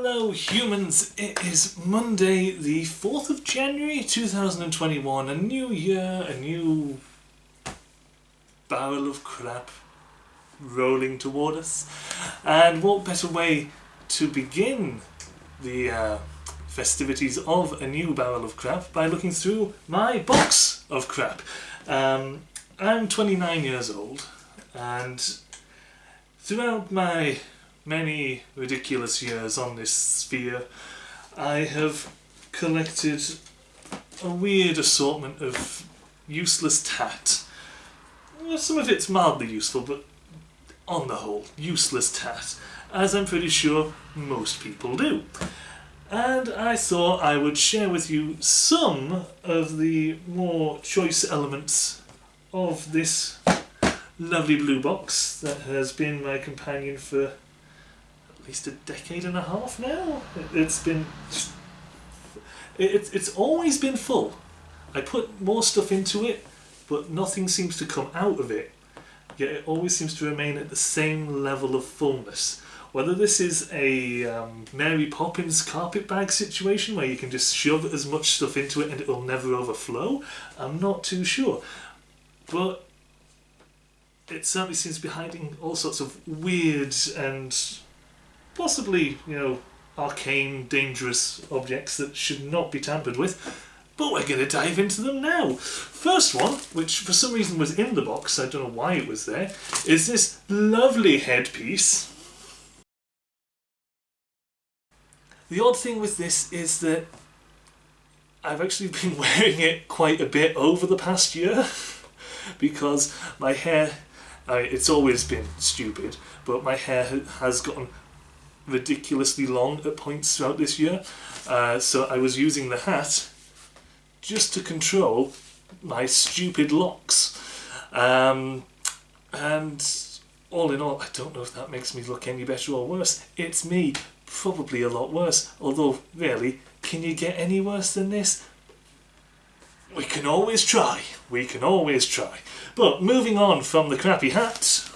Hello humans, it is Monday the 4th of January 2021, a new year, a new barrel of crap rolling toward us, and what better way to begin the festivities of a new barrel of crap by looking through my box of crap. I'm 29 years old, and throughout my many ridiculous years on this sphere, I have collected a weird assortment of useless tat. Some of it's mildly useful, but on the whole, useless tat, as I'm pretty sure most people do. And I thought I would share with you some of the more choice elements of this lovely blue box that has been my companion for at least a decade and a half now. It's always been full. I put more stuff into it, but nothing seems to come out of it. Yet it always seems to remain at the same level of fullness. Whether this is a Mary Poppins carpet bag situation where you can just shove as much stuff into it and it will never overflow, I'm not too sure. But it certainly seems to be hiding all sorts of weird and possibly, arcane, dangerous objects that should not be tampered with. But we're going to dive into them now. First one, which for some reason was in the box, I don't know why it was there, is this lovely headpiece. The odd thing with this is that I've actually been wearing it quite a bit over the past year because my hair, it's always been stupid, but my hair has gotten ridiculously long at points throughout this year. So I was using the hat just to control my stupid locks. And all in all, I don't know if that makes me look any better or worse. It's me, probably a lot worse. Although, really, can you get any worse than this? We can always try. We can always try. But moving on from the crappy hat,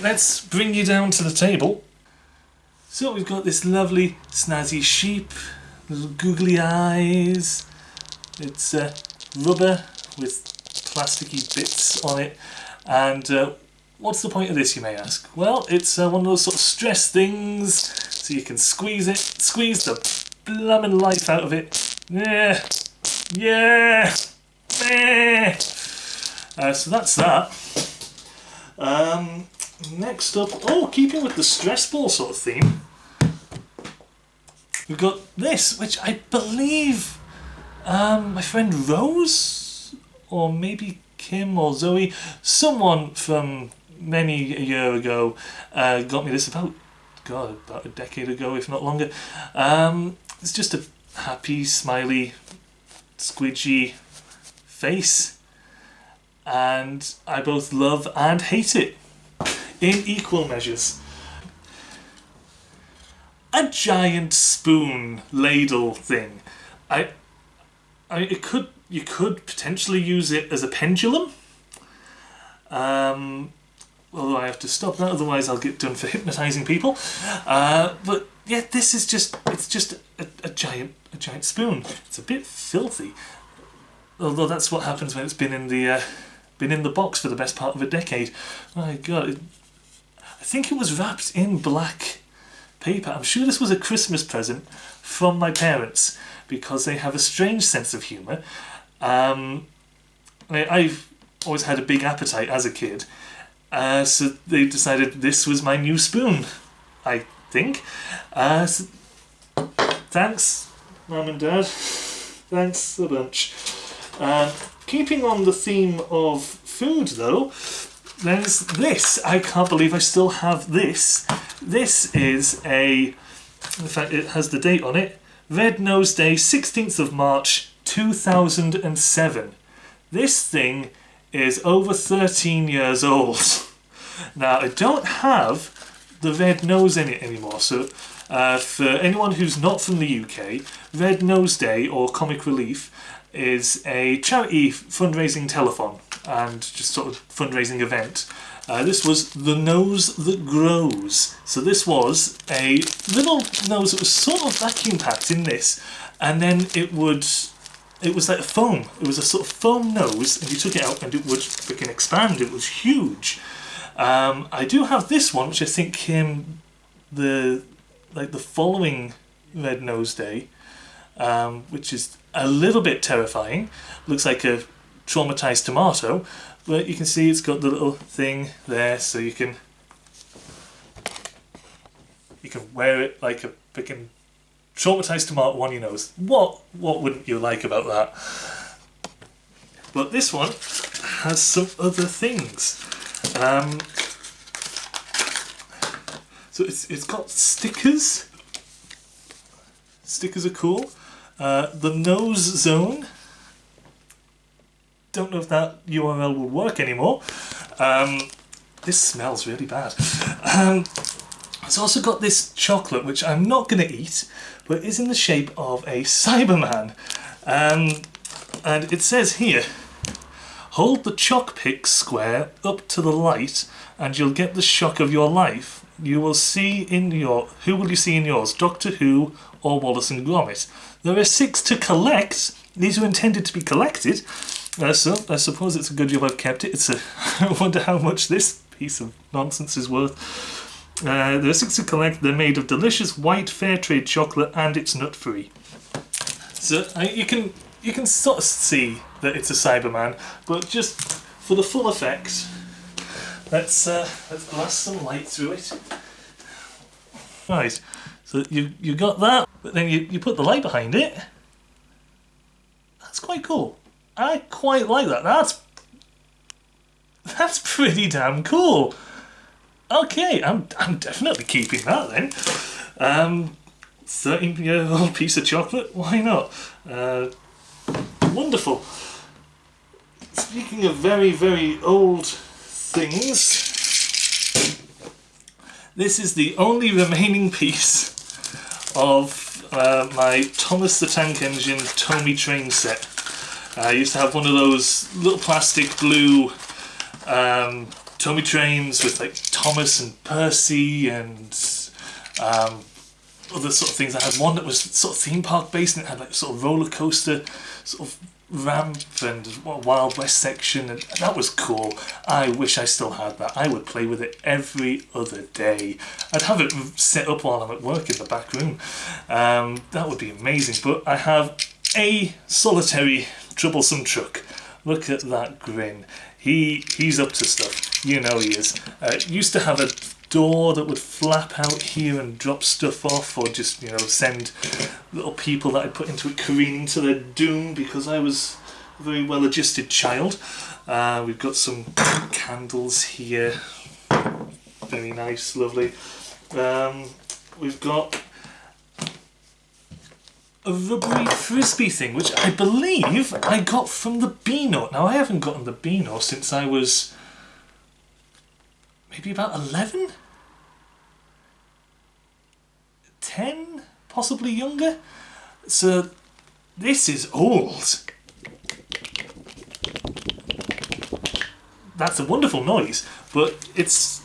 let's bring you down to the table. So we've got this lovely snazzy sheep, little googly eyes. It's rubber with plasticky bits on it. And what's the point of this, you may ask? Well, it's one of those sort of stress things, so you can squeeze the blummin' life out of it. Yeah. So that's that. Next up, keeping with the stress ball sort of theme, we've got this, which I believe my friend Rose, or maybe Kim or Zoe, someone from many a year ago, got me this about a decade ago, if not longer. It's just a happy, smiley, squidgy face, and I both love and hate it in equal measures. A giant spoon ladle thing. You could potentially use it as a pendulum. Although I have to stop that, otherwise I'll get done for hypnotising people. But yeah, this is just a giant spoon. It's a bit filthy. Although that's what happens when it's been in the box for the best part of a decade. My God, I think it was wrapped in black paper. I'm sure this was a Christmas present from my parents because they have a strange sense of humour. I've always had a big appetite as a kid, so they decided this was my new spoon, I think. So thanks, Mum and Dad. Thanks a bunch. Keeping on the theme of food, though, there's this. I can't believe I still have this. This is in fact it has the date on it, Red Nose Day, 16th of March 2007. This thing is over 13 years old. Now, I don't have the red nose in it anymore, so for anyone who's not from the UK, Red Nose Day, or Comic Relief, is a charity fundraising telethon. and just sort of fundraising event. This was The Nose That Grows. So this was a little nose that was sort of vacuum packed in this, and then it was like a foam. It was a sort of foam nose, and you took it out and it would freaking expand. It was huge. I do have this one, which I think came the following Red Nose Day, which is a little bit terrifying. Looks like a traumatized tomato, but you can see it's got the little thing there, so you can wear it like a freaking traumatized tomato on your nose. What wouldn't you like about that? But this one has some other things. So it's got stickers. Stickers are cool. The Nose Zone. Don't know if that URL will work anymore. This smells really bad. It's also got this chocolate, which I'm not going to eat, but is in the shape of a Cyberman. And it says here, hold the chalk pick square up to the light and you'll get the shock of your life. You will see in your... Who will you see in yours? Doctor Who or Wallace and Gromit? There are 6 to collect. These are intended to be collected. So I suppose it's a good job I've kept it. I wonder how much this piece of nonsense is worth. There are 6 to collect. They're made of delicious white fair trade chocolate and it's nut free. So you can sort of see that it's a Cyberman, but just for the full effect, let's blast some light through it. Right, so you got that, but then you put the light behind it. That's quite cool. I quite like that. That's pretty damn cool. Okay, I'm definitely keeping that then. 13-year-old piece of chocolate, why not? Wonderful. Speaking of very, very old things, this is the only remaining piece of my Thomas the Tank Engine Tommy Train set. I used to have one of those little plastic blue Tommy trains with like Thomas and Percy and other sort of things. I had one that was sort of theme park based and it had like sort of roller coaster sort of ramp and Wild West section, and that was cool. I wish I still had that. I would play with it every other day. I'd have it set up while I'm at work in the back room. That would be amazing. But I have a solitary troublesome truck. Look at that grin. He's up to stuff. You know he is. Used to have a door that would flap out here and drop stuff off, or just, you know, send little people that I'd put into it careening to their doom because I was a very well adjusted child. We've got some candles here. Very nice, lovely. We've got a rubbery frisbee thing, which I believe I got from the Beano. Now, I haven't gotten the Beano since I was maybe about 11? 10? Possibly younger? So, this is old. That's a wonderful noise, but it's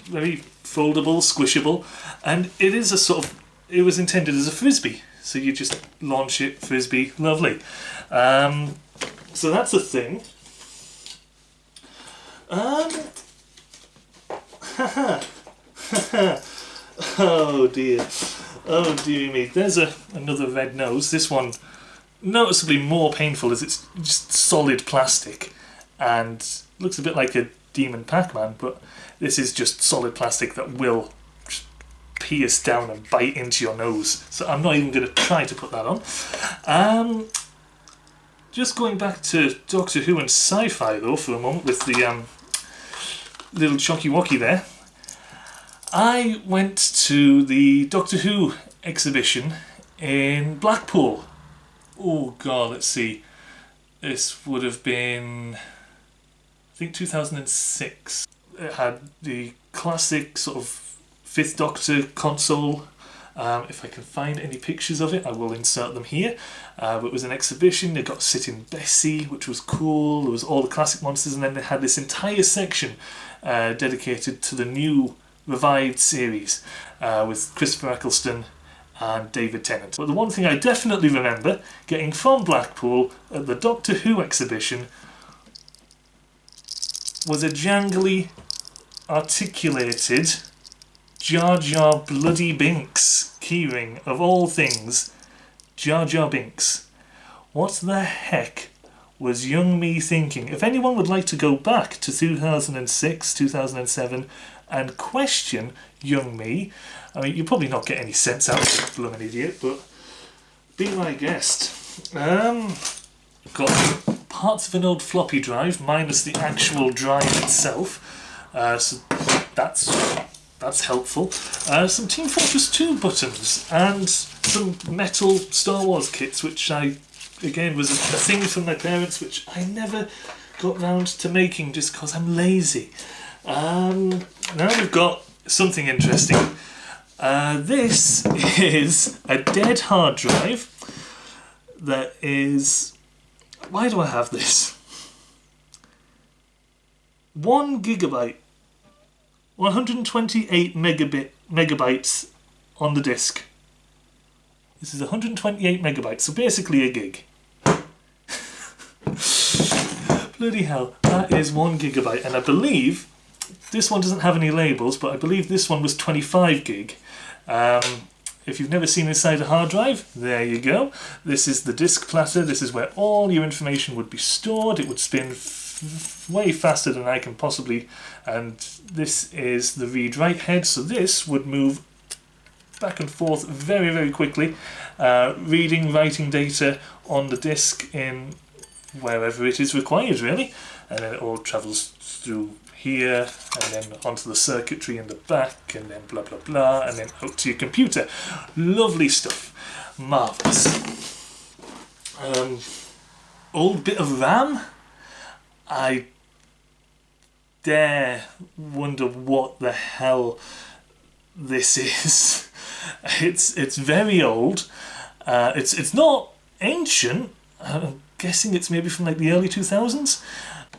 very foldable, squishable, and it is a sort of... It was intended as a frisbee. So you just launch it, frisbee, lovely. So that's a thing. Oh dear. Oh dear me. There's another red nose. This one noticeably more painful as it's just solid plastic and looks a bit like a Demon Pac-Man, but this is just solid plastic that will pierce down and bite into your nose. So I'm not even going to try to put that on. Just going back to Doctor Who and sci-fi though for a moment with the little Chocky Wocky there. I went to the Doctor Who exhibition in Blackpool. Oh god, let's see. This would have been, I think, 2006. It had the classic sort of 5th Doctor console, If I can find any pictures of it, I will insert them here. But it was an exhibition. They got Sitting Bessie, which was cool. There was all the classic monsters, and then they had this entire section dedicated to the new revived series with Christopher Eccleston and David Tennant. But the one thing I definitely remember getting from Blackpool at the Doctor Who exhibition was a jangly, articulated Jar Jar Bloody Binks keyring, of all things. Jar Jar Binks. What the heck was young me thinking? If anyone would like to go back to 2006, 2007 and question young me, I mean, you'll probably not get any sense out of it, blooming idiot, but be my guest. Got parts of an old floppy drive, minus the actual drive itself, so that's helpful. Some Team Fortress 2 buttons, and some metal Star Wars kits, which again was a thing from my parents, which I never got round to making just because I'm lazy. Now we've got something interesting. This is a dead hard drive that is... Why do I have this? 1 gigabyte, 128 megabytes on the disk. This is 128 megabytes, so basically a gig. Bloody hell, that is 1 gigabyte, and I believe this one doesn't have any labels, but I believe this one was 25 gig. If you've never seen inside a hard drive, there you go. This is the disk platter. This is where all your information would be stored. It would spin way faster than I can possibly. And this is the read-write head. So this would move back and forth very, very quickly, reading, writing data on the disk in wherever it is required, really. And then it all travels through here, and then onto the circuitry in the back, and then blah blah blah, and then out to your computer. Lovely stuff. Marvellous. Old bit of RAM. I dare wonder what the hell this is. It's very old. It's not ancient. I'm guessing it's maybe from like the early 2000s.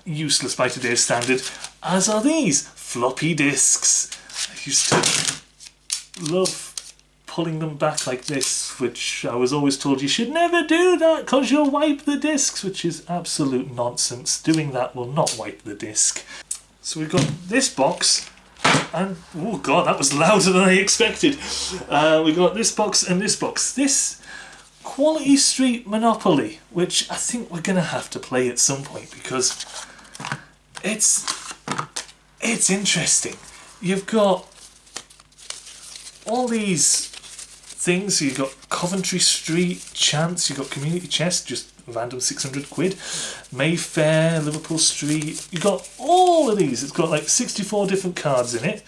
Useless by today's standard, as are these floppy disks. I used to love pulling them back like this, which I was always told you should never do that because you'll wipe the disks, which is absolute nonsense. Doing that will not wipe the disk. So we've got this box, and oh god, that was louder than I expected. We got this box and this box. This Quality Street Monopoly, which I think we're gonna have to play at some point because it's interesting. You've got all these things. You've got Coventry Street Chance, you've got Community Chest, just random 600 quid. Mayfair, Liverpool Street. You've got all of these. It's got like 64 different cards in it.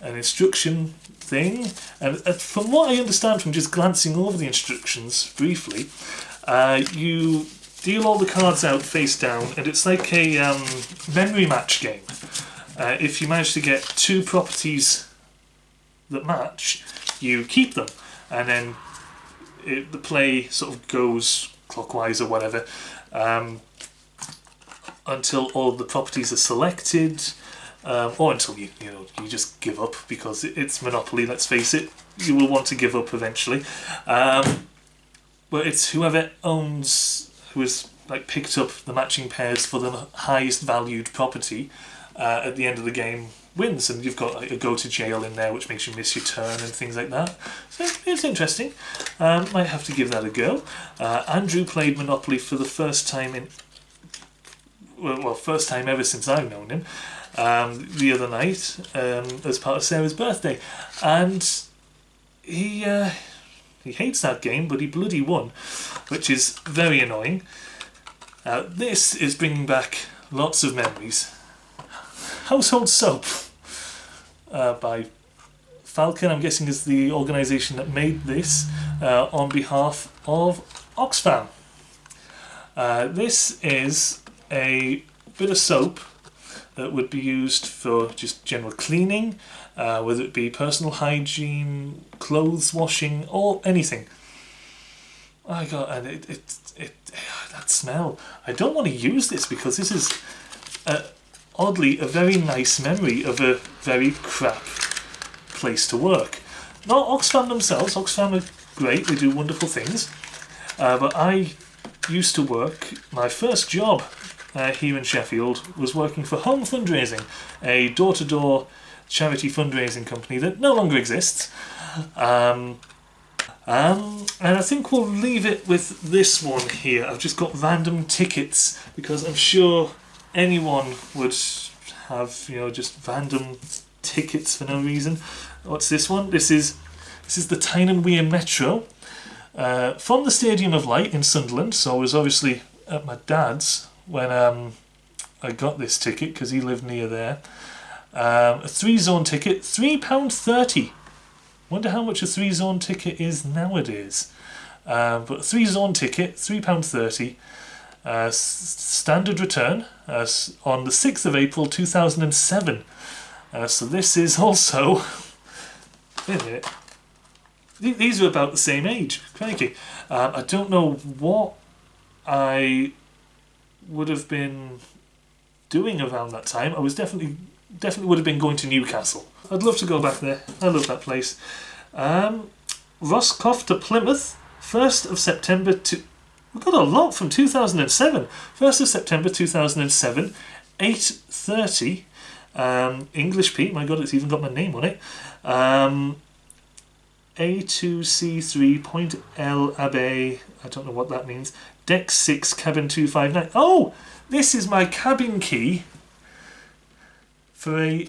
An instruction thing. And from what I understand from just glancing over the instructions briefly, you deal all the cards out face down, and it's like a memory match game. If you manage to get 2 properties that match, you keep them, and then the play sort of goes clockwise or whatever until all the properties are selected, or until you just give up, because it's Monopoly. Let's face it, you will want to give up eventually. But it's whoever who has like picked up the matching pairs for the highest valued property at the end of the game wins, and you've got like a go to jail in there which makes you miss your turn and things like that. So it's interesting. Might have to give that a go. Andrew played Monopoly for the first time first time ever since I've known him, the other night as part of Sarah's birthday, and he hates that game, but he bloody won, which is very annoying. This is bringing back lots of memories. Household Soap by Falcon, I'm guessing, is the organisation that made this on behalf of Oxfam. This is a bit of soap that would be used for just general cleaning, whether it be personal hygiene, clothes washing, or anything. I got, and that smell. I don't want to use this because this is oddly a very nice memory of a very crap place to work. Not Oxfam themselves. Oxfam are great, they do wonderful things. But I used to work, my first job here in Sheffield was working for Home Fundraising, a door-to-door charity fundraising company that no longer exists. And I think we'll leave it with this one here. I've just got random tickets because I'm sure anyone would have, just random tickets for no reason. What's this one? This is the Tyne and Wear Metro from the Stadium of Light in Sunderland. So I was obviously at my dad's when I got this ticket because he lived near there. A 3-zone ticket, £3.30. Wonder how much a 3-zone ticket is nowadays. But a 3-zone ticket, £3.30. Standard return on the 6th of April 2007. So this is also... Wait a minute. These are about the same age. Crikey. I don't know what I would have been doing around that time. I was definitely would have been going to Newcastle. I'd love to go back there. I love that place. Roscoff to Plymouth, 1st of September to... We've got a lot from 2007. 1st of September 2007, 8:30. English Pete, my God, it's even got my name on it. A2C3 Point L Abbey, I don't know what that means. Deck 6, cabin 259. Oh, this is my cabin key for a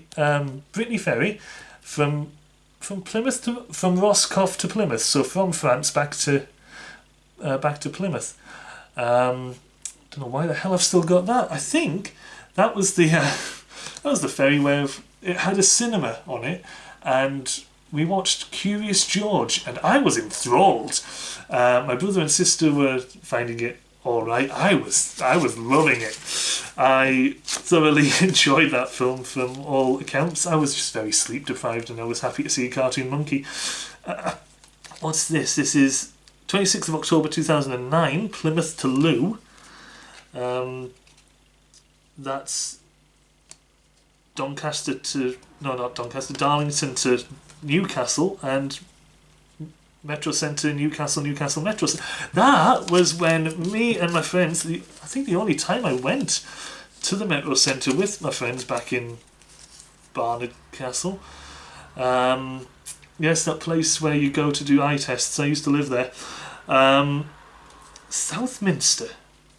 Brittany ferry from Plymouth from Roscoff to Plymouth. So from France back to Plymouth. Don't know why the hell I've still got that. I think that was the ferry where it had a cinema on it, and we watched Curious George, and I was enthralled. My brother and sister were finding it all right. I was loving it. I thoroughly enjoyed that film from all accounts. I was just very sleep deprived, and I was happy to see a cartoon monkey. What's this? This is 26th of October 2009, Plymouth to Loo. That's Doncaster to... No, not Doncaster. Darlington to Newcastle, and Metro Centre, Newcastle Metro. That was when me and my friends... I think the only time I went to the Metro Centre with my friends back in Barnard Castle. Yes, that place where you go to do eye tests. I used to live there. Southminster.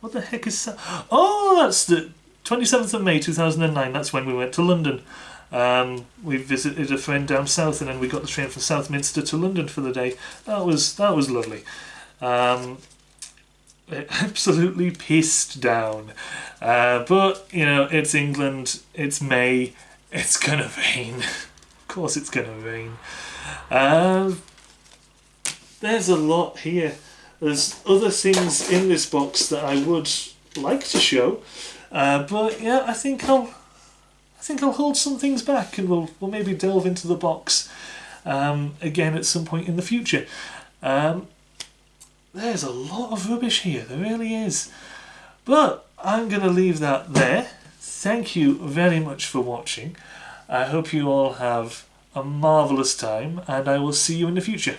What the heck is that? Oh, that's the 27th of May 2009. That's when we went to London. We visited a friend down south, and then we got the train from Southminster to London for the day. That was lovely. It absolutely pissed down. But, it's England, it's May, it's gonna rain. Of course it's gonna rain. There's a lot here. There's other things in this box that I would like to show, but yeah, I think I'll hold some things back, and we'll maybe delve into the box again at some point in the future. There's a lot of rubbish here, there really is. But I'm going to leave that there. Thank you very much for watching. I hope you all have a marvellous time, and I will see you in the future.